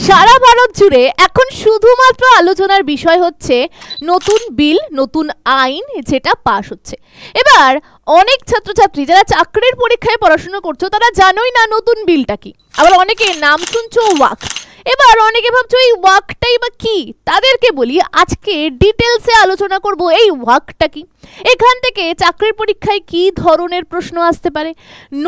সারা ভারত জুড়ে এখন শুধুমাত্র আলোচনার বিষয় হচ্ছে নতুন বিল, নতুন আইন যেটা পাস হচ্ছে। এবার অনেক ছাত্রছাত্রী যারা চাকরির পরীক্ষায় পড়াশোনা করছো তারা জানোই না নতুন বিলটা কি। আবার অনেকে নাম শুনছো ওয়াক, এবার অনেকে ভাবছো এই ওয়াকটাই বা কি। তাদেরকে বলি আজকে ডিটেলসে আলোচনা করব এই ওয়াকটা কি, এখান থেকে চাকরির পরীক্ষায় কি ধরনের প্রশ্ন আসতে পারে,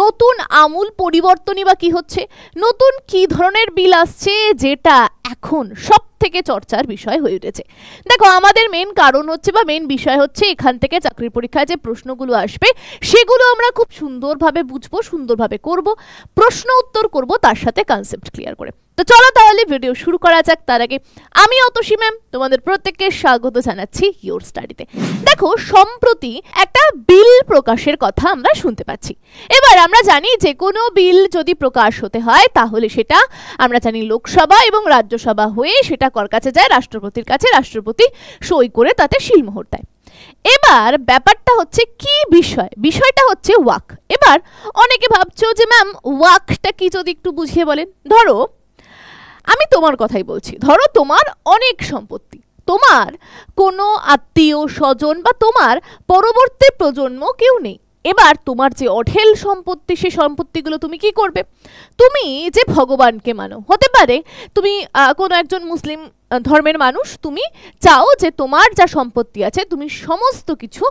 নতুন আমূল পরিবর্তনই বা কি হচ্ছে, নতুন কি ধরনের বিল আসছে যেটা এখন সব থেকে চর্চার বিষয় হয়ে উঠেছে। দেখো আমাদের মেন কারণ হচ্ছে বা মেন বিষয় হচ্ছে এখান থেকে চাকরির পরীক্ষায় যে প্রশ্নগুলো আসবে সেগুলো আমরা খুব সুন্দরভাবে বুঝবো, সুন্দরভাবে করব, প্রশ্ন উত্তর করব, তার সাথে কনসেপ্ট ক্লিয়ার করে। তো চলো তাহলে ভিডিও শুরু করা যাক। তার আগে আমি অতসী ম্যাম তোমাদের প্রত্যেককে স্বাগত জানাচ্ছি ইয়োর স্টাডিতে। দেখো সম্প্রতি একটা বিল প্রকাশের কথা আমরা শুনতে পাচ্ছি। এবার আমরা জানি যে কোনো বিল যদি প্রকাশ হতে হয় তাহলে সেটা আমরা জানি লোকসভা এবং রাজ্যসভা হয়ে সেটা কার কাছে যায়, রাষ্ট্রপতির কাছে, রাষ্ট্রপতি সই করে তাতে সিলমোহর দেয়। এবার ব্যাপারটা হচ্ছে কি বিষয়, বিষয়টা হচ্ছে ওয়াক। এবার অনেকে ভাবছো যে ম্যাম ওয়াকটা কি, যদি একটু বুঝিয়ে বলেন। ধরো আমি তোমার কথাই বলছি, ধরো তোমার অনেক সম্পত্তি, তোমার কোনো আত্মীয় স্বজন বা তোমার পরবর্তী প্রজন্ম কেউ নেই। এবার তোমার যে অঢেল সম্পত্তি, সেই সম্পত্তিগুলো তুমি কি করবে? তুমি যে ভগবানকে মানো, হতে পারে তুমি কোনো একজন মুসলিম ধর্মের মানুষ, তুমি চাও যে তোমার যা সম্পত্তি আছে তুমি সমস্ত কিছু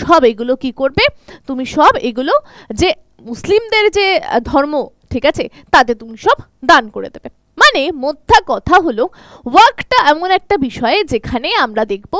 সব এগুলো কি করবে, তুমি সব এগুলো যে মুসলিমদের যে ধর্ম, ঠিক আছে, তাতে তুমি সব দান করে দেবে। মানে মোদ্দা কথা হলো ওয়াকটা এমন একটা বিষয় যেখানে আমরা দেখব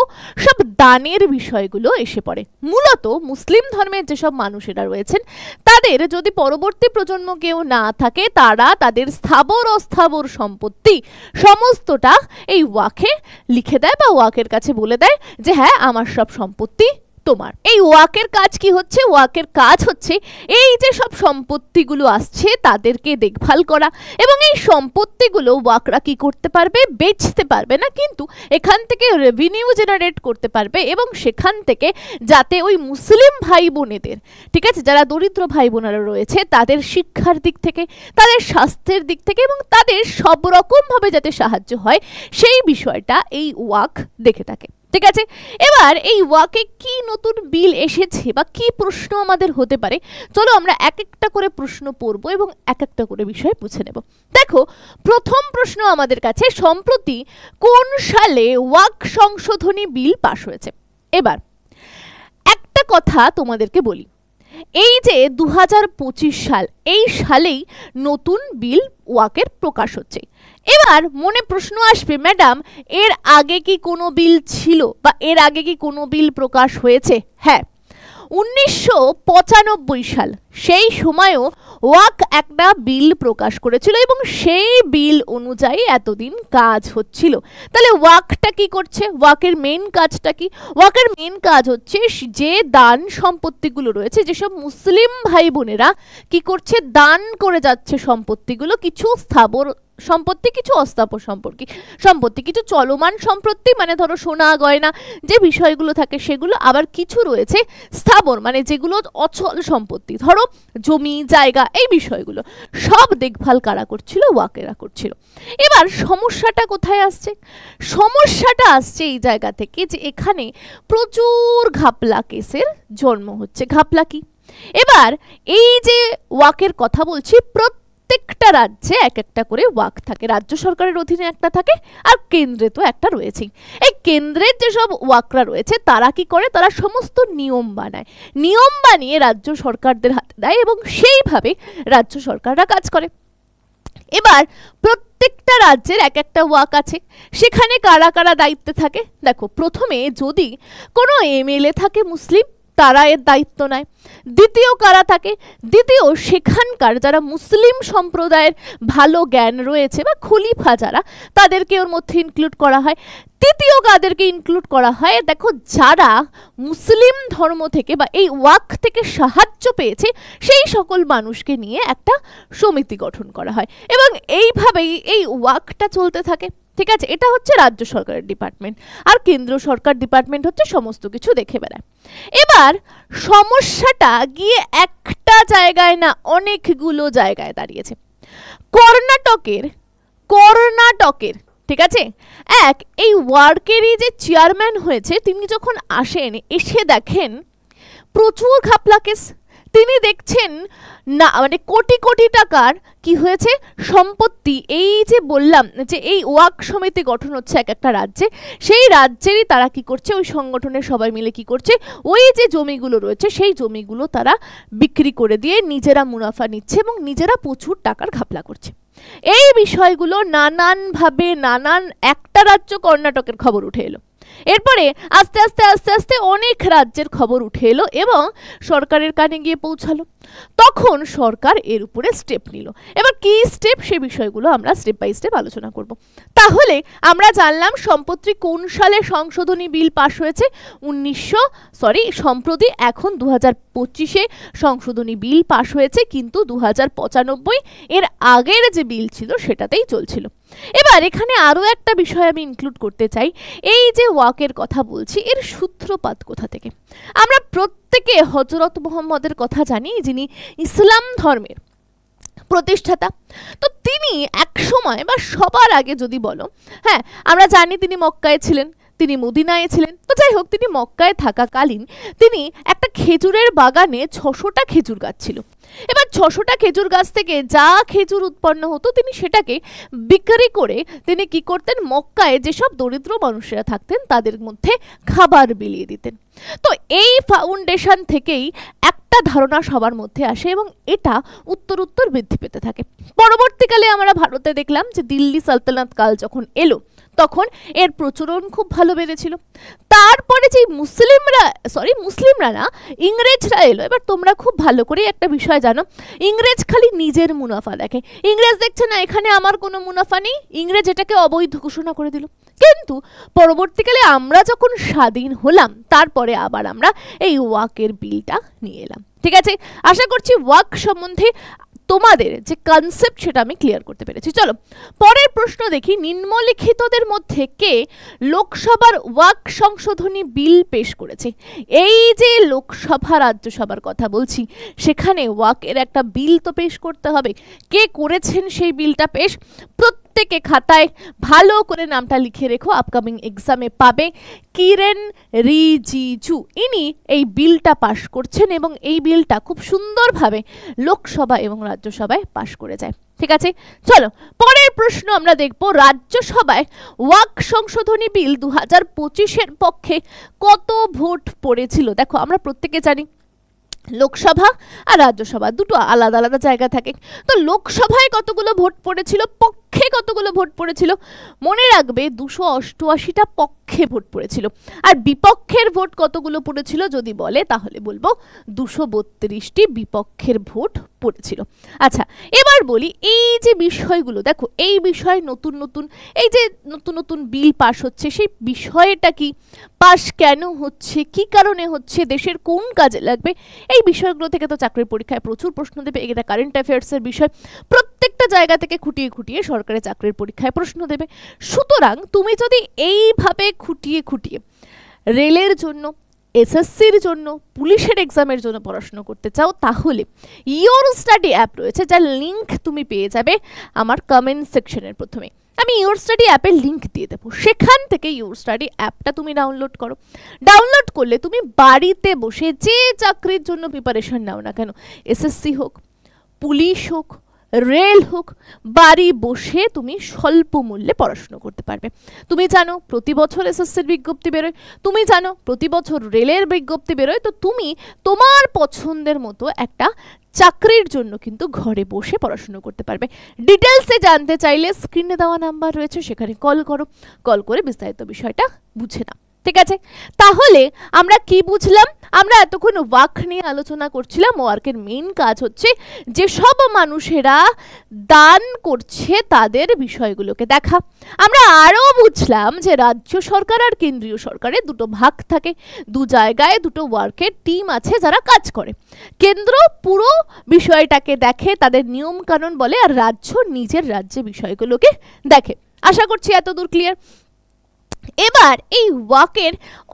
সব দানের বিষয়গুলো এসে পড়ে। মূলত মুসলিম ধর্মের যেসব মানুষেরা রয়েছেন তাদের যদি পরবর্তী প্রজন্ম কেউ না থাকে, তারা তাদের স্থাবর অস্থাবর সম্পত্তি সমস্তটা এই ওয়াকে লিখে দেয় বা ওয়াকের কাছে বলে দেয় যে হ্যাঁ আমার সব সম্পত্তি তোমার। এই ওয়াকের কাজ কি হচ্ছে? ওয়াকের কাজ হচ্ছে এই যে সব সম্পত্তিগুলো আসছে তাদেরকে দেখভাল করা, এবং এই সম্পত্তিগুলো ওয়াকরা কি করতে পারবে, বেচতে পারবে না, কিন্তু এখান থেকে রেভিনিউ জেনারেট করতে পারবে, এবং সেখান থেকে যাতে ওই মুসলিম ভাই বোনেদের, ঠিক আছে, যারা দরিদ্র ভাই বোনেরা রয়েছে তাদের শিক্ষার দিক থেকে, তাদের স্বাস্থ্যের দিক থেকে এবং তাদের সব রকমভাবে যাতে সাহায্য হয় সেই বিষয়টা এই ওয়াক দেখে থাকে। ঠিক আছে, এবার এই ওয়াকে কি নতুন বিল এসেছে বা কি প্রশ্ন আমাদের হতে পারে, চলো আমরা এক একটা করে প্রশ্ন পড়ব এবং এক একটা করে বিষয় বুঝে নেব। দেখো প্রথম প্রশ্ন আমাদের কাছে, সম্প্রতি কোন সালে ওয়াক সংশোধনী বিল পাশ হয়েছে? এবার একটা কথা তোমাদেরকে বলি, এই যে 2025 সাল, এই সালেই নতুন বিল ওয়াকের প্রকাশ হচ্ছে। এবার মনে প্রশ্ন আসবে, ম্যাডাম এর আগে কি কোনো বিল ছিল বা এর আগে কি কোনো বিল প্রকাশ হয়েছে? হ্যাঁ, 1995 সাল, সেই সময়ও ওয়াক একটা বিল প্রকাশ করেছিল এবং সেই বিল অনুযায়ী এতদিন কাজ হচ্ছিল। তাহলে ওয়াকটা কি করছে? ওয়াকের মেন কাজটা কি? ওয়াকের মেন কাজ হচ্ছে যে দান সম্পত্তিগুলো রয়েছে, যেসব মুসলিম ভাই বোনেরা কি করছে, দান করে যাচ্ছে সম্পত্তিগুলো, কিছু স্থাবর সম্পত্তি, কিছু অস্থাবর সম্পত্তি, কিছু চলমান সম্পত্তি মানে ধরো সোনা গয়না যে বিষয়গুলো থাকে সেগুলো, আবার কিছু রয়েছে স্থাবর মানে যেগুলো অচল সম্পত্তি, ধরো জমি জায়গা, এই বিষয়গুলো সব দেখভাল কারা করছিল? ওয়াকেরা করছিল। এবার সমস্যাটা কোথায় আসছে? সমস্যাটা আসছে এই জায়গা থেকে যে এখানে প্রচুর ঘাপলা কেসের জন্ম হচ্ছে। ঘাপলা কি? এবার এই যে ওয়াকের কথা বলছি, প্রত্যেকটা রাজ্যে এক একটা করে ওয়াক থাকে, রাজ্য সরকারের অধীনে একটা থাকে আর কেন্দ্রে তো একটা রয়েছেই। এই কেন্দ্রের যেসব ওয়াকরা রয়েছে তারা কি করে, তারা সমস্ত নিয়ম বানায়, নিয়ম বানিয়ে রাজ্য সরকারদের হাতে দেয় এবং সেইভাবে রাজ্য সরকাররা কাজ করে। এবার প্রত্যেকটা রাজ্যের এক একটা ওয়াক আছে, সেখানে কারা কারা দায়িত্বে থাকে। দেখো প্রথমে যদি কোনো এমএলএ থাকে মুসলিম, তারা এর দায়িত্ব নেয়। দ্বিতীয় কারা থাকে? দ্বিতীয় সেখানকার যারা মুসলিম সম্প্রদায়ের ভালো জ্ঞান রয়েছে বা খলিফা যারা, তাদেরকে ওর মধ্যে ইনক্লুড করা হয়। তৃতীয় কাদেরকে ইনক্লুড করা হয়? দেখো যারা মুসলিম ধর্ম থেকে বা এই ওয়াক থেকে সাহায্য পেয়েছে সেই সকল মানুষকে নিয়ে একটা সমিতি গঠন করা হয় এবং এইভাবেই এই ওয়াকটা চলতে থাকে। ঠিক আছে, এটা হচ্ছে রাজ্য সরকারের ডিপার্টমেন্ট, আর কেন্দ্র সরকার ডিপার্টমেন্ট হচ্ছে সমস্ত কিছু দেখে বেড়ায়। এবার সমস্যাটা গিয়ে একটা জায়গায় না, অনেকগুলো জায়গায় দাঁড়িয়েছে। কর্ণাটকের কর্ণাটকের, ঠিক আছে। এই ওয়ার্কেরই যে চেয়ারম্যান হয়েছে তিনি যখন আসেন, এসে দেখেন প্রচুর ঘাপলা কেস। তিনি দেখছেন না মানে কোটি কোটি টাকার কি হয়েছে সম্পত্তি। এই যে বললাম যে এই ওয়াক সমিতি গঠন হচ্ছে এক একটা রাজ্যে, সেই রাজ্যেরই তারা কি করছে, ওই সংগঠনের সবাই মিলে কি করছে, ওই যে জমিগুলো রয়েছে সেই জমিগুলো তারা বিক্রি করে দিয়ে নিজেরা মুনাফা নিচ্ছে এবং নিজেরা প্রচুর টাকার ঘাপলা করছে। এই বিষয়গুলো নানানভাবে একটা রাজ্য কর্ণাটকের খবর উঠে এলো। এরপরে আস্তে আস্তে আস্তে আস্তে অনেক রাজ্যের খবর উঠে এলো এবং সরকারের কানে গিয়ে পৌঁছালো। তখন সরকার এর উপরে স্টেপ নিল। এবার কি স্টেপ, সে বিষয়গুলো আমরা স্টেপ বাই স্টেপ আলোচনা করব। তাহলে আমরা জানলাম সম্প্রতি কোন সালে সংশোধনী বিল পাশ হয়েছে, সম্প্রতি এখন 2025-এ সংশোধনী বিল পাশ হয়েছে, কিন্তু 2095 এর আগের যে বিল ছিল সেটাতেই চলছিল। এবার এখানে আরও একটা বিষয় আমি ইনক্লুড করতে চাই। এই যে ওয়াকের কথা বলছি, এর সূত্রপাত কোথা থেকে? আমরা প্রত্যেকে হযরত মুহাম্মদের কথা জানি, যিনি ইসলাম ধর্মের প্রতিষ্ঠাতা। তো তিনি এক সময় বা সবার আগে যদি বলো, হ্যাঁ আমরা জানি তিনি মক্কায় ছিলেন, তিনি মদিনায় ছিলেন। তো যাই হোক, তিনি মক্কায় থাকাকালীন তিনি একটা খেজুরের বাগানে 600টা খেজুর গাছ ছিল। এবার 600টা খেজুর গাছ থেকে যা খেজুর উৎপন্ন হতো তিনি সেটাকে বিক্রি করে তিনি কি করতেন, মক্কায় যেসব দরিদ্র মানুষেরা থাকতেন তাদের মধ্যে খাবার বিলিয়ে দিতেন। তো এই ফাউন্ডেশন থেকেই একটা ধারণা সবার মধ্যে আসে এবং এটা উত্তর বৃদ্ধি পেতে থাকে। পরবর্তীকালে আমরা ভারতে দেখলাম যে দিল্লি সালতানাত কাল যখন এলো তখন এর প্রচলন খুব ভালো বেড়েছিল। তারপরে যে মুসলিমরা না, ইংরেজরা এলো। এবার তোমরা খুব ভালো করে একটা বিষয় জানো, ইংরেজ খালি নিজের মুনাফা দেখে। ইংরেজ দেখছে না এখানে আমার কোনো মুনাফা নেই, ইংরেজ এটাকে অবৈধ ঘোষণা করে দিল। কিন্তু পরবর্তীকালে আমরা যখন স্বাধীন হলাম তারপরে আবার আমরা এই ওয়াকের বিলটা নিয়ে এলাম। ঠিক আছে, আশা করছি ওয়াক সম্বন্ধে তোমাদের যে কনসেপ্ট সেটা আমি ক্লিয়ার করতে পেরেছি। চলো পরের প্রশ্ন দেখি, নিম্নলিখিতদের মধ্যে কে লোকসভার ওয়াক সংশোধনী বিল পেশ করেছে? এই যে লোকসভা রাজ্যসভার কথা বলছি, সেখানে ওয়াকের একটা বিল তো পেশ করতে হবে। কে করেছেন সেই বিলটা পেশ? প্রত্যেকে খাতায় ভালো করে নামটা লিখে রেখো, আপকামিং এক্সামে পাবে। কিরেন রিজিজু ইনি এই বিলটা পাশ করছেন এবং এই বিলটা খুব সুন্দরভাবে লোকসভা এবং রাজ্যসভায় পাশ করে যায়। ঠিক আছে, চলো পরের প্রশ্ন আমরা দেখব, রাজ্যসভায় ওয়াক সংশোধনী বিল 2025-এর পক্ষে কত ভোট পড়েছিল? দেখো আমরা প্রত্যেকে জানি লোকসভা আর রাজ্যসভা দুটো আলাদা আলাদা জায়গা থাকে। তো লোকসভায় কতগুলো ভোট পড়েছিল, পক্ষে কতগুলো ভোট পড়েছিল? মনে রাখবে 288টা পক্ষে ভোট পড়েছিল। আর বিপক্ষের ভোট কতগুলো পড়েছিল যদি বলে তাহলে বলবো 232টি বিপক্ষের ভোট পড়েছিল। আচ্ছা এবার বলি, এই যে বিষয়গুলো দেখো, এই বিষয় নতুন নতুন বিল পাশ হচ্ছে, সেই বিষয়টা কি, পাশ কেন হচ্ছে, কি কারণে হচ্ছে, দেশের কোন কাজে লাগবে, এই বিষয়গুলো থেকে তো চাকরির পরীক্ষায় প্রচুর প্রশ্ন দেবে। এটা কারেন্ট অ্যাফেয়ার্সের বিষয়, প্রত্যেকটা জায়গা থেকে খুঁটিয়ে খুঁটিয়ে সরকারি চাকরির পরীক্ষায় প্রশ্ন দেবে। সুতরাং তুমি যদি এইভাবে খুঁটিয়ে খুঁটিয়ে রেলের জন্য, এসএসসির জন্য, পুলিশের এক্সামের জন্য পড়াশোনা করতে চাও, তাহলে ইওর স্টাডি অ্যাপ রয়েছে, যার লিঙ্ক তুমি পেয়ে যাবে আমার কমেন্ট সেকশনের প্রথমে। আমি ইওর স্টাডি অ্যাপের লিঙ্ক দিয়ে দেবো, সেখান থেকে ইওর স্টাডি অ্যাপটা তুমি ডাউনলোড করো। ডাউনলোড করলে তুমি বাড়িতে বসে যে চাকরির জন্য প্রিপারেশন নাও না কেন, এসএসসি হোক, পুলিশ হোক, রেল হোক, বাড়ি বসে তুমি স্বল্প মূল্যে পড়াশোনা করতে পারবে। তুমি জানো প্রতি বছর এসএসসির বিজ্ঞপ্তি বেরোয়, তুমি জানো প্রতি বছর রেলের বিজ্ঞপ্তি বেরোয়। তো তুমি তোমার পছন্দের মতো একটা চাকরির জন্য কিন্তু ঘরে বসে পড়াশোনা করতে পারবে। ডিটেলসে জানতে চাইলে স্ক্রিনে দেওয়া নাম্বার রয়েছে, সেখানে কল করো, কল করে বিস্তারিত বিষয়টা বুঝে নাও। ঠিক আছে, তাহলে আমরা কি বুঝলাম? আমরা এতক্ষণ ওয়াক নিয়ে আলোচনা করছিলাম। ওয়ার্কের মেইন কাজ হচ্ছে যে সব মানুষেরা দান করছে তাদের বিষয়গুলোকে দেখা। আমরা আরও বুঝলাম যে রাজ্য সরকার আর কেন্দ্রীয় সরকারের দুটো ভাগ থাকে, দু জায়গায় দুটো ওয়ার্কের টিম আছে যারা কাজ করে। কেন্দ্র পুরো বিষয়টাকে দেখে, তাদের নিয়ম কানুন বলে, আর রাজ্য নিজের রাজ্যে বিষয়গুলোকে দেখে। আশা করছি এতদূর ক্লিয়ার। এবার এই ওয়াকের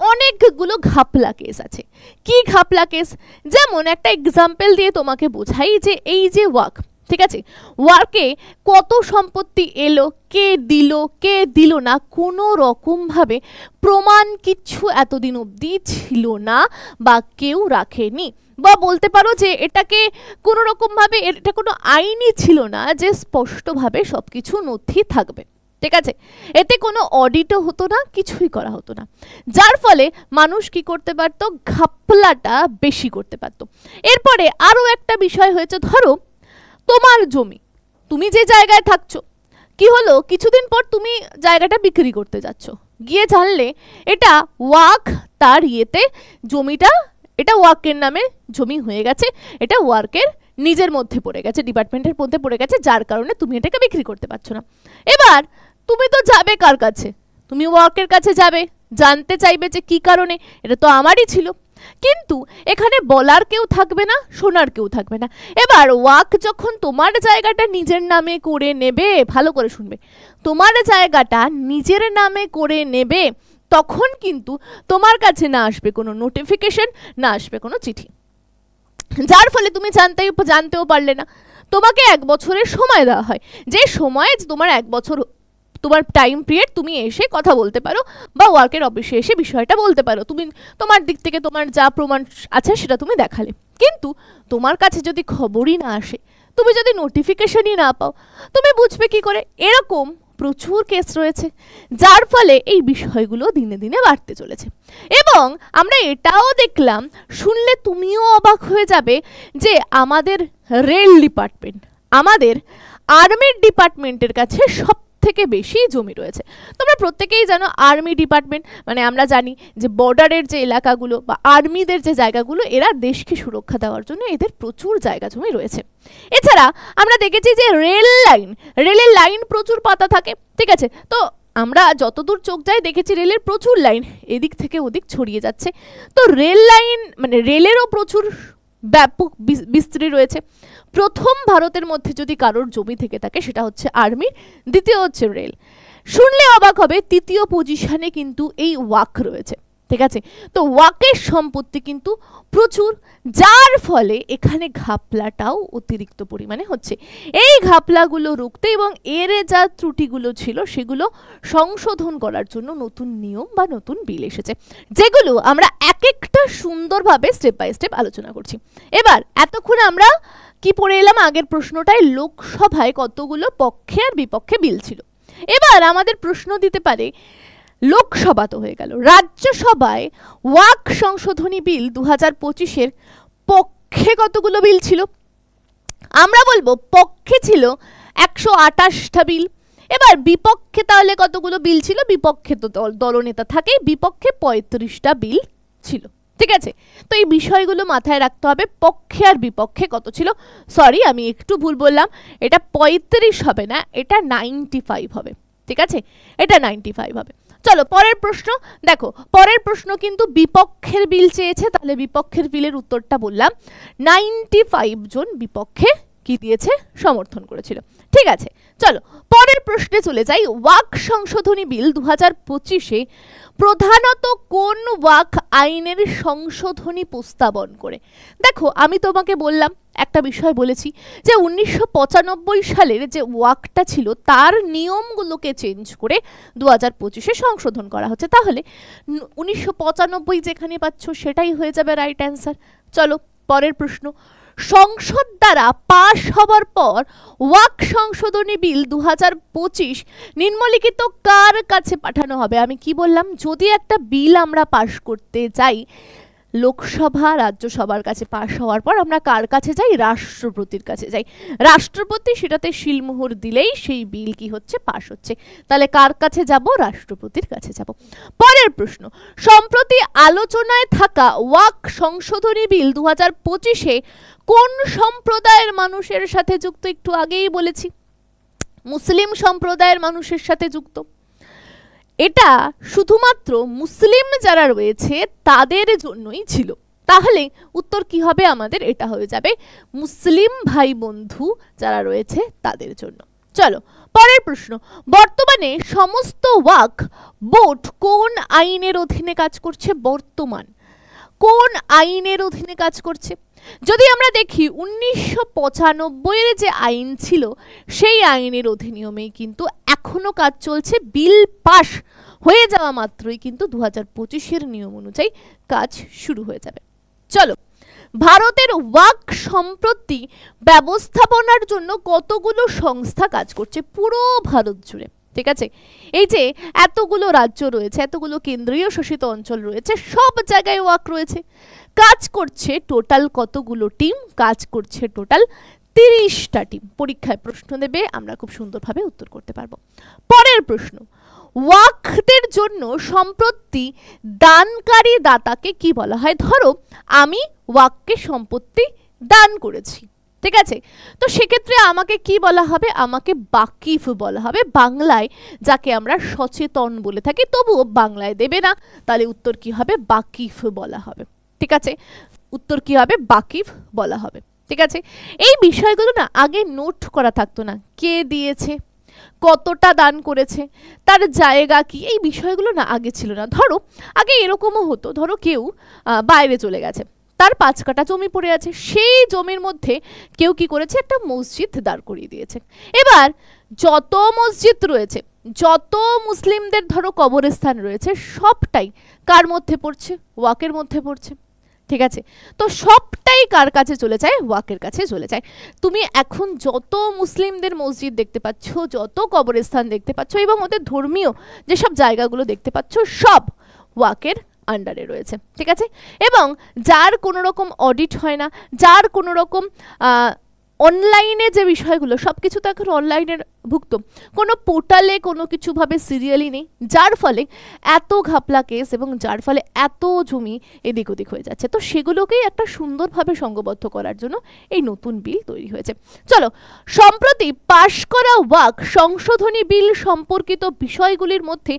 অনেকগুলো ঘাপলা কেস আছে। কি ঘাপলা কেস? যেমন একটা এক্সাম্পল দিয়ে তোমাকে বোঝাই যে এই যে ওয়াক, ঠিক আছে, ওয়ার্কে কত সম্পত্তি এলো, কে দিল না, কোনো রকমভাবে প্রমাণ কিচ্ছু এতদিন অবধি ছিল না বা কেউ রাখেনি, বা বলতে পারো যে এটাকে কোনো রকমভাবে এটা কোনো আইনই ছিল না যে স্পষ্টভাবে সবকিছু নথি থাকবে। ঠিক আছে, এতে কোনো অডিটও হতো না, কিছুই করা হতো না, যার ফলে মানুষ কি করতে পারত, ঘাপলাটা বেশি করতে পারত। এরপরে আরও একটা বিষয় হয়েছে, ধরো তোমার জমি, তুমি যে জায়গায় থাকছো, কি হলো কিছুদিন পর তুমি জায়গাটা বিক্রি করতে যাচ্ছ, গিয়ে জানলে এটা ওয়াক তার ইয়েতে জমিটা, এটা ওয়াকের নামে জমি হয়ে গেছে, এটা ওয়ার্কের নিজের মধ্যে পড়ে গেছে, ডিপার্টমেন্টের মধ্যে পড়ে গেছে, যার কারণে তুমি এটাকে বিক্রি করতে পারছো না। এবার তুমি তো যাবে কার কাছে, তুমি ওয়ার্কের কাছে যাবে, জানতে চাইবে যে কি কারণে, এটা তো আমারই ছিল, কিন্তু এখানে বলার কেউ থাকবে না, শোনার কেউ থাকবে না। এবার ওয়াক যখন তোমার জায়গাটা নিজের নামে করে নেবে, ভালো করে শুনবে, তোমার জায়গাটা নিজের নামে করে নেবে, তখন কিন্তু তোমার কাছে না আসবে কোনো নোটিফিকেশন, না আসবে কোনো চিঠি, যার ফলে তুমি জানতেও পারলে না। তোমাকে 1 বছরের সময় দেওয়া হয়, যে সময় তোমার 1 বছর তোমার টাইম পিরিয়ড, তুমি এসে কথা বলতে পারো বা ওয়ার্কের অফিসে এসে বিষয়টা বলতে পারো, তুমি তোমার দিক থেকে তোমার যা প্রমাণ আছে সেটা তুমি দেখালে। কিন্তু তোমার কাছে যদি খবরই না আসে, তুমি যদি নোটিফিকেশনই না পাও, তুমি বুঝবে কি করে? এরকম প্রচুর কেস রয়েছে, যার ফলে এই বিষয়গুলো দিনে দিনে বাড়তে চলেছে। এবং আমরা এটাও দেখলাম, শুনলে তুমিও অবাক হয়ে যাবে, যে আমাদের রেল ডিপার্টমেন্ট, আমাদের আর্মির ডিপার্টমেন্টের কাছে সব থেকে বেশি জমি রয়েছে। তোমরা প্রত্যেকেই জানো আর্মি ডিপার্টমেন্ট মানে আমরা জানি যে বর্ডারের যে এলাকাগুলো বা আর্মিদের যে জায়গাগুলো, এরা দেশকে সুরক্ষা দেওয়ার জন্য এদের প্রচুর জায়গা জমি রয়েছে। এছাড়া আমরা দেখেছি যে রেলের লাইন প্রচুর পাতা থাকে, ঠিক আছে, তো আমরা যতদূর চোখ যাই দেখেছি রেলের প্রচুর লাইন এদিক থেকে ওদিক ছড়িয়ে যাচ্ছে। তো রেল লাইন মানে রেলেরও প্রচুর ব্যাপক বিস্তৃতি রয়েছে। প্রথম ভারতের মধ্যে যদি কারোর জমি থেকে থাকে সেটা হচ্ছে আর্মি, দ্বিতীয় হচ্ছে রেল। শুনলে অবাক হবে, তৃতীয় পজিশনে কিন্তু এই ওয়াক রয়েছে, ঠিক আছে। তো ওয়াকের সম্পত্তি কিন্তু প্রচুর, যার ফলে এখানে ঘাপলাটাও অতিরিক্ত পরিমাণে হচ্ছে। এই ঘাপলাগুলো রুখতে এবং এর যা ত্রুটিগুলো ছিল সেগুলো সংশোধন করার জন্য নতুন নিয়ম বা নতুন বিল এসেছে, যেগুলো আমরা এক একটা সুন্দরভাবে স্টেপ বাই স্টেপ আলোচনা করছি। এবার এতক্ষণ আমরা কি পড়ে এলাম, আগের প্রশ্নটায় লোকসভায় কতগুলো পক্ষে আর বিপক্ষে বিল ছিল। এবার আমাদের প্রশ্ন দিতে পারে, লোকসভা তো হয়ে গেল, রাজ্যসভায় ওয়াক সংশোধনী বিল 2025-এর পক্ষে কতগুলো বিল ছিল? আমরা বলবো পক্ষে ছিল 128টা বিল। এবার বিপক্ষে তাহলে কতগুলো বিল ছিল? বিপক্ষে তো দলনেতা থাকে, বিপক্ষে 35টা বিল ছিল, ঠিক আছে। তো এই বিষয়গুলো মাথায় রাখতে হবে, পক্ষে আর বিপক্ষে কত ছিল। সরি আমি একটু ভুল বললাম, এটা 35 হবে না, এটা 95 হবে, ঠিক আছে, এটা 95 হবে। চলো পরের প্রশ্ন দেখো, পরের প্রশ্ন কিন্তু বিপক্ষের বিল চেয়েছে, তাহলে বিপক্ষের বিলের উত্তরটা বললাম, 95 জন বিপক্ষে কি দিয়েছে, সমর্থন করেছিল, ঠিক আছে। চলো পরের প্রশ্নে চলে যাই। ওয়াক সংশোধনী বিল 2025-এ প্রধানত কোন ওয়াক আইনের সংশোধনী প্রস্তাবন করে? দেখো আমি তোমাকে বললাম, একটা বিষয় বলেছি যে 1995 সালের যে ওয়াকটা ছিল তার নিয়মগুলোকে চেঞ্জ করে 2025-এ সংশোধন করা হচ্ছে, তাহলে 1995 যেখানে পাচ্ছ সেটাই হয়ে যাবে রাইট অ্যান্সার। চলো পরের প্রশ্ন, সংসদ দ্বারা পাশ হবার পর ওয়াক সংশোধনী বিল 2025 নিম্নলিখিত কার কাছে পাঠানো হবে? আমি কি বললাম, যদি একটা বিল আমরা পাশ করতে যাই লোকসভা রাজ্যসভার কাছে পাশ হওয়ার পর আমরা কার কাছে যাই? রাষ্ট্রপতির কাছে যাই। রাষ্ট্রপতি সেটাতে শিলমোহর দিলেই সেই বিল কি হচ্ছে, পাশ হচ্ছে। তাহলে কার কাছে যাব? রাষ্ট্রপতির কাছে যাব। পরের প্রশ্ন, সম্প্রতি আলোচনায় থাকা ওয়াক সংশোধনী বিল 2025-এ কোন সম্প্রদায়ের মানুষের সাথে যুক্ত? একটু আগেই বলেছি মুসলিম সম্প্রদায়ের মানুষের সাথে যুক্ত। এটা শুধুমাত্র মুসলিম যারা রয়েছে তাদের জন্যই ছিল, তাহলে উত্তর কি হবে আমাদের? এটা হয়ে যাবে মুসলিম ভাই বন্ধু যারা রয়েছে তাদের জন্য। চলো পরের প্রশ্ন, বর্তমানে সমস্ত ওয়াক বোর্ড কোন আইনের অধীনে কাজ করছে? বর্তমান কোন আইনের অধীনে কাজ করছে? যদি আমরা দেখি 1995 যে আইন ছিল সেই আইনের অধিনিয়মেই কিন্তু এখনো কাজ চলছে। বিল পাস হয়ে যাওয়া মাত্রই কিন্তু 2025 নিয়ম অনুযায়ী কাজ শুরু হয়ে যাবে। চলো, ভারতের ওয়াক্ফ সম্পত্তি ব্যবস্থাপনার জন্য কতগুলো সংস্থা কাজ করছে পুরো ভারত জুড়ে? ঠিক আছে, এই যে এতগুলো রাজ্য রয়েছে, এতগুলো কেন্দ্রীয় শাসিত অঞ্চল রয়েছে, সব জায়গায় ওয়াক্ফ রয়েছে। কাজ করছে টোটাল কতগুলো টিম? কাজ করছে টোটাল 30টা টিম। পরীক্ষায় প্রশ্ন দেবে, আমরা খুব সুন্দরভাবে উত্তর করতে পারবো। পরের প্রশ্ন, ওয়াক্ফের জন্য সম্পত্তি দানকারী দাতাকে কি বলা হয়? ধরো আমি ওয়াক্ফে সম্পত্তি দান করেছি, ঠিক আছে, তো সেক্ষেত্রে আমাকে কি বলা হবে? আমাকে বাকিফ বলা হবে, বাংলায় যাকে আমরা সচেতন বলে থাকি, তবুও বাংলায় দেবে না, তাহলে উত্তর কি হবে? বাকিফ বলা হবে। ঠিক আছে, উত্তর কি হবে? বাকিফ বলা হবে। ঠিক আছে, এই বিষয়গুলো না আগে নোট করা থাকতো না, কে দিয়েছে, কতটা দান করেছে, তার জায়গা কি, এই বিষয়গুলো না আগে ছিল না। ধরো আগে এরকমও হতো, ধরো কেউ বাইরে চলে গেছে, তার 5 কাঠা জমি পড়ে আছে, সেই জমির মধ্যে কেউ কি করেছে? একটা মসজিদ দাঁড় করিয়ে দিয়েছে। এবার যত মসজিদ রয়েছে, যত মুসলিমদের ধরো কবরস্থান রয়েছে, সবটাই কার মধ্যে পড়ছে? ওয়াকের মধ্যে পড়ছে। ঠিক আছে, তো সবটাই কার কাছে চলে যায়? ওয়াকের কাছে চলে যায়। তুমি এখন যত মুসলিমদের মসজিদ দেখতে পাচ্ছ, যত কবরস্থান দেখতে পাচ্ছ এবং ওদের ধর্মীয় যেসব জায়গাগুলো দেখতে পাচ্ছ, সব ওয়াকের আন্ডারে রয়েছে। ঠিক আছে, এবং যার কোনো রকম অডিট হয় না, যার কোনো রকম অনলাইনে যে বিষয়গুলো সব কিছু তো এখন অনলাইনের ভুক্ত, কোনো পোর্টালে কোনো কিছুভাবে সিরিয়ালি নেই, যার ফলে এত ঘাপলা কেস এবং যার ফলে এত জমি এদিক ওদিক হয়ে যাচ্ছে। তো সেগুলোকেই একটা সুন্দরভাবে সংঘবদ্ধ করার জন্য এই নতুন বিল তৈরি হয়েছে। চলো, সম্প্রতি পাশ করা ওয়াক্ফ সংশোধনী বিল সম্পর্কিত বিষয়গুলির মধ্যে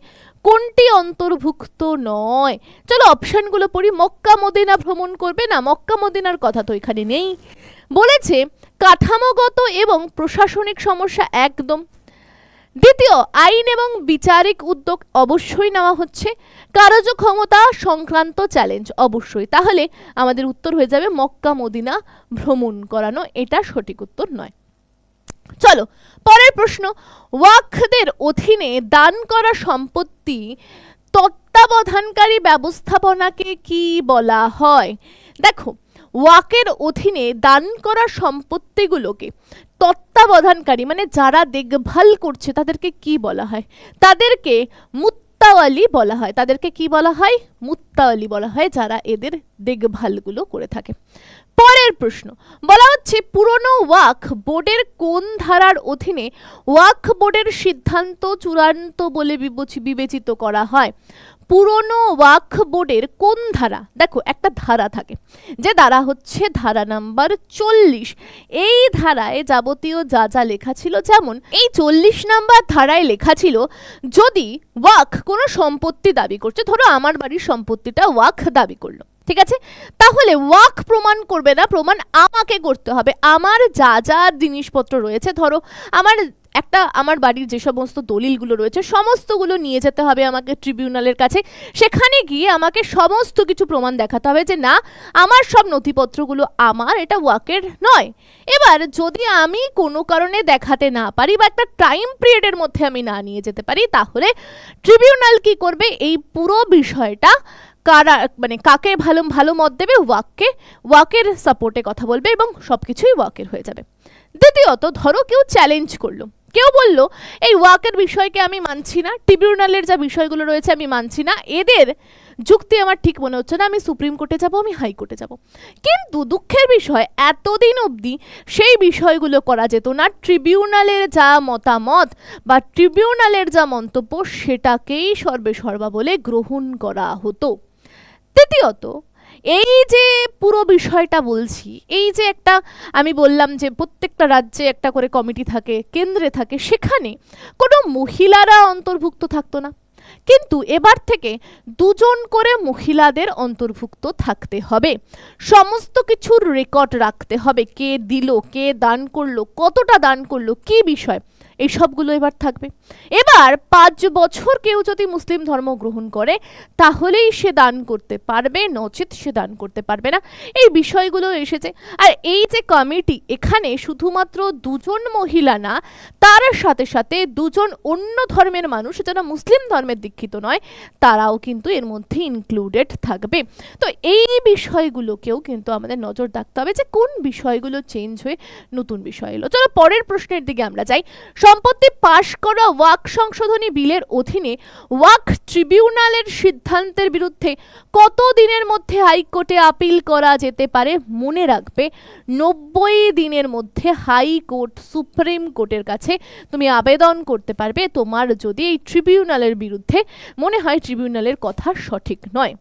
কোনটি অন্তর্ভুক্ত নয়? চলো অপশনগুলো পড়ি। মক্কা মদিনা ভ্রমণ করবে না, মক্কা মদিনার কথা তো এখানে নেই। বলেছে কাঠামোগত এবং প্রশাসনিক সমস্যা একদম। দ্বিতীয়, আইন এবং বিচারিক উদ্যোগ অবশ্যই নেওয়া হচ্ছে। কার্যক্ষমতা সংক্রান্ত চ্যালেঞ্জ অবশ্যই। তাহলে আমাদের উত্তর হয়ে যাবে মক্কা মদিনা ভ্রমণ করানো, এটা সঠিক উত্তর নয়। চলো পরের প্রশ্ন, ওয়াক্ফদের অধীনে দান করা সম্পত্তি তত্ত্বাবধানকারী ব্যবস্থাপনাকে কি বলা হয়? দেখো, ওয়াকের অধীনে দান করা সম্পত্তিগুলোকে তত্ত্বাবধানকারী মানে যারা দেখভাল করছে তাদেরকে কি বলা হয়? তাদেরকে মুত্তাওয়ালি বলা হয়। তাদেরকে কি বলা হয়? মুত্তাওয়ালি বলা হয়, যারা এদের দেখভালগুলো করে থাকে। পরের প্রশ্ন বলা হচ্ছে পুরনো ওয়াক্ফ বোর্ডের কোন ধারার অধীনে ওয়াক্ফ বোর্ডের সিদ্ধান্ত চূড়ান্ত বলে বিবেচিত করা হয়? পুরনো ওয়াক্ফ বোর্ডের কোন ধারা? দেখো একটা ধারা থাকে, যে ধারা হচ্ছে ধারা নাম্বার 40। এই ধারায় যাবতীয় যা যা লেখা ছিল, যেমন এই 40 নাম্বার ধারায় লেখা ছিল যদি ওয়াক্ফ কোনো সম্পত্তি দাবি করছে, ধরো আমার বাড়ির সম্পত্তিটা ওয়াক্ফ দাবি করলো, ঠিক আছে, তাহলে ওয়াক্ফ প্রমাণ করবে না, প্রমাণ আমাকে করতে হবে। আমার যা যা জিনিসপত্র রয়েছে, ধরো আমার বাড়ির যে সমস্ত দলিলগুলো রয়েছে সমস্তগুলো নিয়ে যেতে হবে আমাকে ট্রিবিউনালের কাছে। সেখানে গিয়ে আমাকে সমস্ত কিছু প্রমাণ দেখাতে হবে যে না, আমার সব নথিপত্রগুলো আমার, এটা ওয়াকের নয়। এবার যদি আমি কোনো কারণে দেখাতে না পারি বা একটা টাইম পিরিয়ডের মধ্যে আমি না নিয়ে যেতে পারি, তাহলে ট্রিবিউনাল কি করবে? এই পুরো বিষয়টা কাকে ভালো মত দেবে? ওয়াকের সাপোর্টে কথা বলবে এবং সবকিছুই ওয়াকের হয়ে যাবে। দ্বিতীয়ত, ধরো কেউ চ্যালেঞ্জ করলো, কেউ বলল এই ওয়াকের বিষয়কে আমি মানছি না, ট্রিবিউনালের যা বিষয়গুলো রয়েছে আমি মানছি না, এদের যুক্তি আমার ঠিক মনে হচ্ছে না, আমি সুপ্রিম কোর্টে যাব, আমি হাইকোর্টে যাব। কিন্তু দুঃখের বিষয়, এতদিন অবধি সেই বিষয়গুলো করা যেত না। ট্রিবিউনালের যা মতামত বা ট্রিবিউনালের যা মন্তব্য, সেটাকেই সর্বেসর্বা বলে গ্রহণ করা হতো। তৃতীয়ত, এই যে পুরো বিষয়টা বলছি, এই যে আমি বললাম যে প্রত্যেকটা রাজ্যে একটা করে কমিটি থাকে, কেন্দ্রে থাকে, সেখানে কোনো মহিলারা অন্তর্ভুক্ত থাকতো না, কিন্তু এবার থেকে 2 জন করে মহিলাদের অন্তর্ভুক্ত থাকতে হবে। সমস্ত কিছুর রেকর্ড রাখতে হবে, কে দিল, কে দান করলো, কতটা দান করলো, কি বিষয়, এই সবগুলো এবার থাকবে। এবার 5 বছর কেউ যদি মুসলিম ধর্ম গ্রহণ করে তাহলেই সে দান করতে পারবে, নচেত সে দান করতে পারবে না। এই বিষয়গুলো এসেছে। আর এই যে কমিটি, এখানে শুধুমাত্র 2 জন মহিলা না, তার সাথে সাথে 2 জন অন্য ধর্মের মানুষ যারা মুসলিম ধর্মের দীক্ষিত নয়, তারাও কিন্তু এর মধ্যে ইনক্লুডেড থাকবে। তো এই বিষয়গুলোকেও কিন্তু আমাদের নজর রাখতে হবে যে কোন বিষয়গুলো চেঞ্জ হয়ে নতুন বিষয় এলো। চলো পরের প্রশ্নের দিকে আমরা যাই। সম্প্রতি পাশ করা ওয়াকফ সংশোধনী বিলের অধীনে ওয়াকফ ট্রিবিউনালের সিদ্ধান্তের বিরুদ্ধে কত দিনের মধ্যে হাইকোর্টে আপিল করা যেতে পারে? মনে রাখবে 90 দিনের মধ্যে হাইকোর্ট, সুপ্রিম কোর্টের কাছে তুমি আবেদন করতে পারবে তোমার যদি এই ট্রিবিউনালের বিরুদ্ধে মনে হয় ট্রিবিউনালের কথা সঠিক নয়।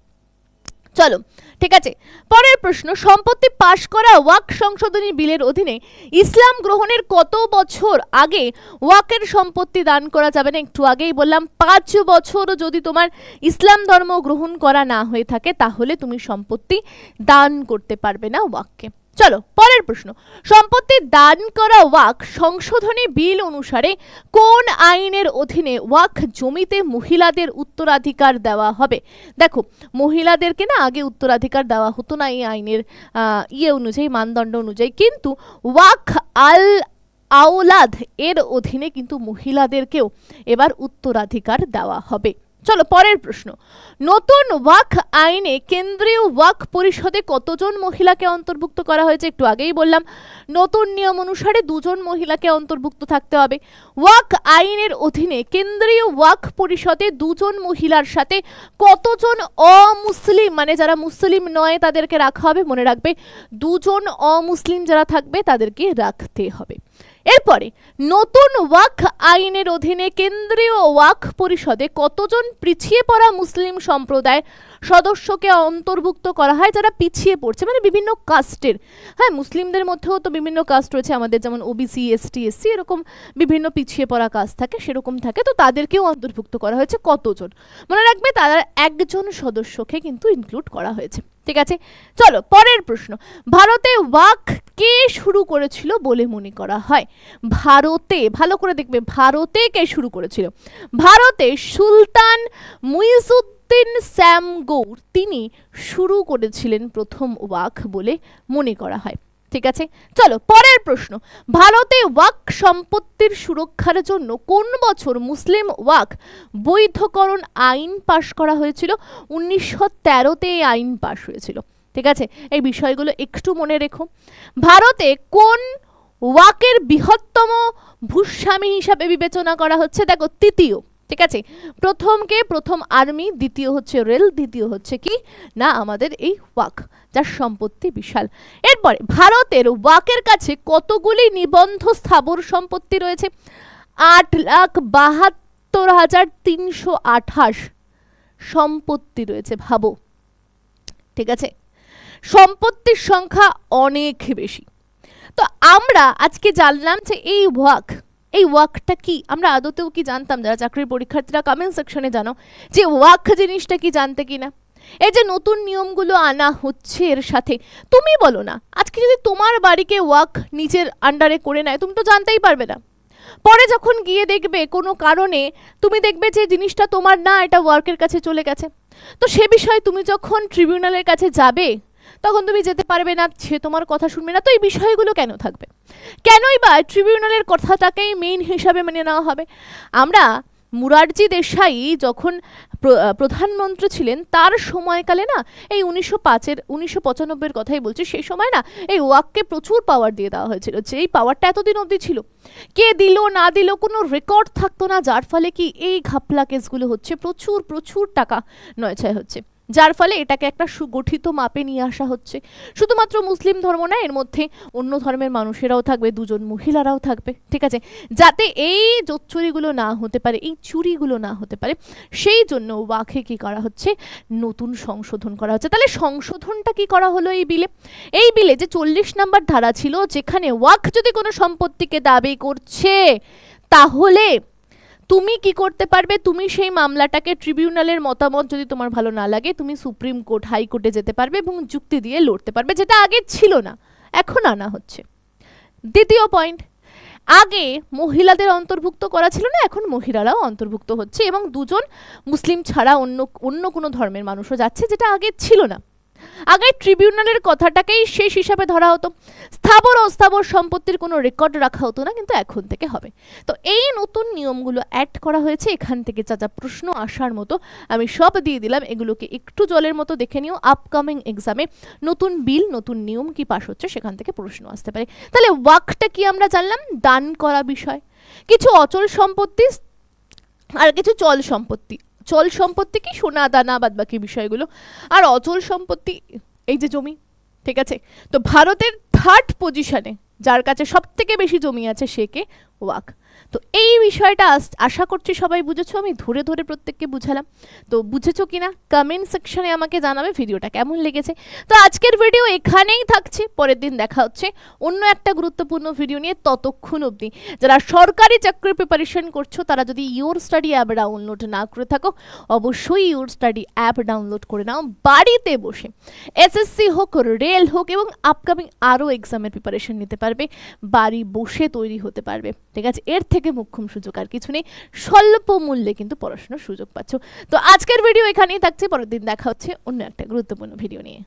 চলো ঠিক আছে, পরের প্রশ্ন। সম্প্রতি পাশ করা ওয়াকফ সংশোধনী বিলের অধীনে ইসলাম গ্রহণের কত বছর আগে ওয়াকফের সম্পত্তি দান করা যাবে না? একটু আগেই বললাম 5 বছর যদি তোমার ইসলাম ধর্ম গ্রহণ করা না হয়ে থাকে তাহলে তুমি সম্পত্তি দান করতে পারবে না ওয়াকফকে। চলো পরের প্রশ্ন। সম্পত্তি দান করা ওয়াকফ সংশোধনী বিল অনুসারে কোন আইনের অধীনে ওয়াকফ জমিতে মহিলাদের উত্তরাধিকার দেওয়া হবে? দেখো, মহিলাদেরকে না আগে উত্তরাধিকার দেওয়া হতো না এই আইনের অনুযায়ী, মানদণ্ড অনুযায়ী, কিন্তু ওয়াকফ আল আওলাদ এর অধীনে কিন্তু মহিলাদেরকেও এবার উত্তরাধিকার দেওয়া হবে। চলো পরের প্রশ্ন। নতুন ওয়াকফ আইনে কেন্দ্রীয় ওয়াকফ পরিষদে কতজন মহিলাকে অন্তর্ভুক্ত করা হয়েছে? একটু আগেই বললাম নতুন নিয়ম অনুসারে 2 জন মহিলাকে অন্তর্ভুক্ত থাকতে হবে। ওয়াকফ আইনের অধীনে কেন্দ্রীয় ওয়াকফ পরিষদে 2 জন মহিলার সাথে কতজন অমুসলিম, মানে যারা মুসলিম নয় তাদেরকে রাখা হবে? মনে রাখবে 2 জন অমুসলিম যারা থাকবে তাদেরকে রাখতে হবে। এরপরে নতুন ওয়াকফ আইনের অধীনে কেন্দ্রীয় ওয়াকফ পরিষদে কতজন পিছিয়ে পড়া মুসলিম সম্প্রদায় সদস্যকে অন্তর্ভুক্ত করা হয় যারা পিছিয়ে পড়ছে, মানে বিভিন্ন কাস্টের? হ্যাঁ, মুসলিমদের মধ্যেও তো বিভিন্ন কাস্ট রয়েছে আমাদের, যেমন ওবিসি, এসটি, এসসি, এরকম বিভিন্ন পিছিয়ে পড়া কাস্ট থাকে, সেরকম থাকে। তো তাদেরকেও অন্তর্ভুক্ত করা হয়েছে কতজন? মনে রাখবে তারা 1 জন সদস্যকে কিন্তু ইনক্লুড করা হয়েছে। ঠিক আছে, চলো পরের প্রশ্ন। ভারতে ওয়াকফ কে শুরু করেছিল বলে মনে করা হয়? ভারতে, ভালো করে দেখবে, ভারতে কে শুরু করেছিল? ভারতে সুলতান মুইজউদ্দিন শ্যামগৌর তিনি শুরু করেছিলেন প্রথম ওয়াকফ বলে মনে করা হয়। ঠিক আছে, চলো পরের প্রশ্ন। ভারতে ওয়াকফ সম্পত্তির সুরক্ষার জন্য কোন বছর মুসলিম ওয়াকফ বৈধকরণ আইন পাশ করা হয়েছিল? 1913-তে এই আইন পাশ হয়েছিল। ঠিক আছে, এই বিষয়গুলো একটু মনে রেখো। ভারতে কোন ওয়াকফের বৃহত্তম ভূস্বামী হিসাবে বিবেচনা করা হচ্ছে? দেখো, তৃতীয়। ঠিক আছে, প্রথমকে প্রথম আর্মি, দ্বিতীয় হচ্ছে রেল, দ্বিতীয় হচ্ছে কি না আমাদের এই ওয়াকফ, যার সম্পত্তি বিশাল। এরপরে ভারতের ওয়াকফের কাছে কতগুলি নিবন্ধ স্থাবর সম্পত্তি রয়েছে? 8,72,328 সম্পত্তি রয়েছে, ভাবো। ঠিক আছে, সম্পত্তির সংখ্যা অনেক বেশি। তো আমরা আজকে জানলাম যে এই ওয়াকফটা কি, আমরা আদতেও কি জানতাম? যারা চাকরির পরীক্ষার্থীরা কমেন্ট সেকশনে জানাও যে ওয়াকফ জিনিসটা কি, জানতে কিনা। এই যে নতুন নিয়মগুলো আনা হচ্ছে এর সাথে, তুমি বলো না আজকে যদি তোমার বাড়িকে ওয়াকফ নিজের আন্ডারে করে নেয়, তুমি তো জানতেই পারবে না। পরে যখন গিয়ে দেখবে কোনো কারণে তুমি দেখবে যে জিনিসটা তোমার না, এটা ওয়াকফের কাছে চলে গেছে, তো সে বিষয়ে তুমি যখন ট্রিবিউনালের কাছে যাবে তখন তুমি যেতে পারবে না, সে তোমার কথা শুনবে না। তো এই বিষয়গুলো কেন থাকবে? কেনই বা ট্রিবিউনালের কথাটাকেই মেইন হিসাবে মেনে নেওয়া হবে? আমরা মুরারজি দেশাই যখন প্রধানমন্ত্রী ছিলেন তার সময়কালে না, এই 1995-এর কথাই বলছি, সেই সময় না এই ওয়াকফকে প্রচুর পাওয়ার দিয়ে দেওয়া হয়েছিল। যেই পাওয়ারটা এতদিন অবধি ছিল, কে দিল না দিল কোনো রেকর্ড থাকতো না, যার ফলে কি এই ঘাপলা কেসগুলো হচ্ছে, প্রচুর প্রচুর টাকা নয়ছয় হচ্ছে, যার ফলে এটাকে একটা সুগঠিত মাপে নিয়ে আসা হচ্ছে। শুধুমাত্র মুসলিম ধর্ম না, এর মধ্যে অন্য ধর্মের মানুষেরাও থাকবে, 2 জন মহিলারাও থাকবে। ঠিক আছে, যাতে এই জোচ্চুরিগুলো না হতে পারে, এই চুরিগুলো না হতে পারে, সেই জন্য ওয়াকফে কি করা হচ্ছে? নতুন সংশোধন করা হচ্ছে। তাহলে সংশোধনটা কি করা হলো এই বিলে? এই বিলে যে 40 নম্বর ধারা ছিল, যেখানে ওয়াকফ যদি কোনো সম্পত্তিকে দাবি করছে তাহলে তুমি কি করতে পারবে? তুমি সেই মামলাটাকে ট্রিবিউনালের মতামত যদি তোমার ভালো না লাগে, তুমি সুপ্রিম কোর্ট, হাইকোর্টে যেতে পারবে এবং যুক্তি দিয়ে লড়তে পারবে, যেটা আগে ছিল না, এখন আনা হচ্ছে। দ্বিতীয় পয়েন্ট, আগে মহিলাদের অন্তর্ভুক্ত করা ছিল না, এখন মহিলারাও অন্তর্ভুক্ত হচ্ছে এবং দুজন মুসলিম ছাড়া অন্য কোনো ধর্মের মানুষও যাচ্ছে, যেটা আগে ছিল না। আগে ট্রিবিউনালের কথাটাকেই শেষ হিসাবে ধরা হতো, স্থাবর অস্থাবর সম্পত্তির কোনো রেকর্ড রাখা হতো না, কিন্তু এখন থেকে হবে। তো এই নতুন নিয়মগুলো অ্যাড করা হয়েছে, এখান থেকে যা যা প্রশ্ন আসার মতো আমি সব দিয়ে দিলাম, এগুলোকে একটু জলের মতো দেখে নিও। আপকামিং এক্সামে নতুন বিল নতুন নিয়ম কি পাশ হচ্ছে সেখান থেকে প্রশ্ন আসতে পারে। তাহলে ওয়াকটা কি আমরা জানলাম, দান করা বিষয়, কিছু অচল সম্পত্তি আর কিছু চল সম্পত্তি। চল সম্পত্তি কি সোনা দানা বাদ বাকি বিষয়গুলো, আর অচল সম্পত্তি এই যে জমি, ঠিক আছে। তো ভারতের 3rd পজিশনে যার কাছে সব থেকে বেশি জমি আছে সে কে, ওয়াক। তো এই বিষয়টা আশা করছি সবাই বুঝেছো, আমি ধরে ধরে প্রত্যেককে বুঝালাম। তো বুঝেছো কিনা কমেন্ট সেকশনে আমাকে জানাবে ভিডিওটা কেমন লেগেছে। তো আজকের ভিডিও এখানেই থাকছে, পরের দিন দেখা হচ্ছে অন্য একটা গুরুত্বপূর্ণ ভিডিও নিয়ে। ততক্ষণ অবধি যারা সরকারি চাকরির প্রিপারেশন করছো তারা যদি ইওর স্টাডি অ্যাপ ডাউনলোড না করে থাকো, অবশ্যই ইওর স্টাডি অ্যাপ ডাউনলোড করে নাও। বাড়িতে বসে এসএসসি হোক, রেল হোক এবং আপকামিং আরও এক্সামের প্রিপারেশন নিতে পারবে, বাড়ি বসে তৈরি হতে পারবে, ঠিক আছে। এর থেকে মুখ্যম সুযোগ আর কিছু নেই, স্বল্প মূল্যে কিন্তু পড়াশোনার সুযোগ পাচ্ছ। তো আজকের ভিডিও এখানেই থাকছে, পরের দিন দেখা হচ্ছে অন্য একটা গুরুত্বপূর্ণ ভিডিও নিয়ে।